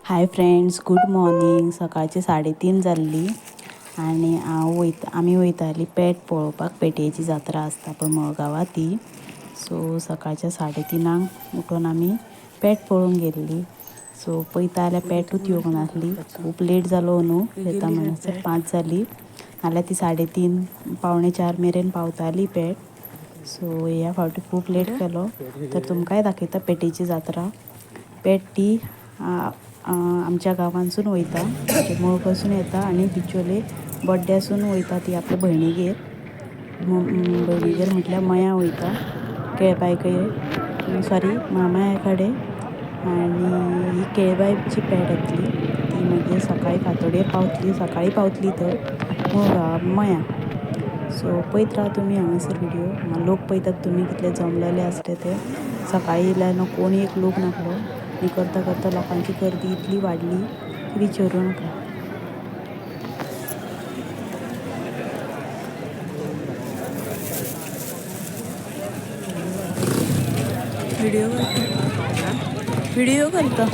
Hi friends, good morning. सकाळची 3:30 जाल्ली आनी आमी वयताली पेट पळोवपाक. पेटयेची जात्रा आसता पळय मळगांवां ती. सो सकाळच्या 3:30 उठून आमी पेट पळोवंक गेल्ली. सो पळयता जाल्यार पेटूच येवंक नासली. खूब लेट जालो न्हू, येता म्हणसर 5 जाली. नाल्यार ती 3:30 3:45 मेरेन पावताली पेट. सो ह्या फावटी खूब लेट केलो. तर तुमकांय दाखयता पेटयेची जात्रा. पेट ती आमच्या गांवांसून वयता, म्हणजे मळपासून येता आनी बिचोले बड्ड्यासून वयता ती आपल्या भयणीगेर. भयणीगेर म्हटल्यार मया वयता केळबायगेर, सॉरी मामाया कडेन. आनी ही केळबायची पेट येतली. ती मागीर सकाळी फांतोडेर पावतली, सकाळी पावतली तर मळगांव मया. सो पळयत राव तुमी हांगासर व्हिडिओ. हांगा लोक पळयतात तुमी कितले जमलेले आसले ते. सकाळी येयल्यार न्हू कोण एक लोक नासलो आनी करता करता लोकांची गर्दी इतली वाडली की विचारूं नाका. व्हिडिओ करता.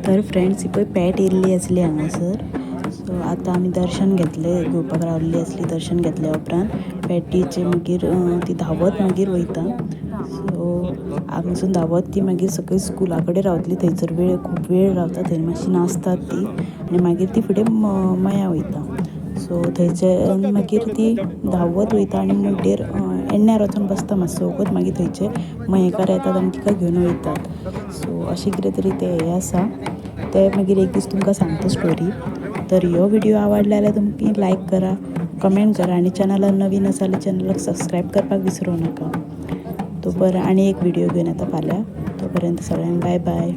तर फ्रेंड्स ही पळय पेट येयल्ली आसली हांगासर. सो आतां आमी दर्शन घेतलें, घेवपाक रावल्ली आसली. दर्शन घेतल्या उपरांत पेटीचे मागीर ती धांवत मागीर वयता. सो हांगासून धांवत ती मागीर सकयल स्कुला कडेन रावतली. थंयसर खूब वेळ रावता, थंय मातशी नाचतात ती आनी मागीर ती फुडें मया वयता. सो थंयच्यान मागीर ती धांवत वयता आनी मुड्डेर एण्यार वचून बसता मातसो वगत. मागीर थंयचे मयेकार येतात आनी तिका घेवन वयतात. सो अशें कितें तरी तें हें आसा. ते मागीर एक दीस तुमकां सांगता स्टोरी. तर ह्यो व्हिडिओ आवडला जाल्यार तुमी लायक करा, कमेंट करा आनी चॅनलार नवीन आसा जाल्यार चॅनलाक सबस्क्रायब करपाक विसरूं नाका. तो बरें आनी एक व्हिडिओ घेवन येता फाल्यां. तो पर्यंत सगळ्यांक बाय बाय.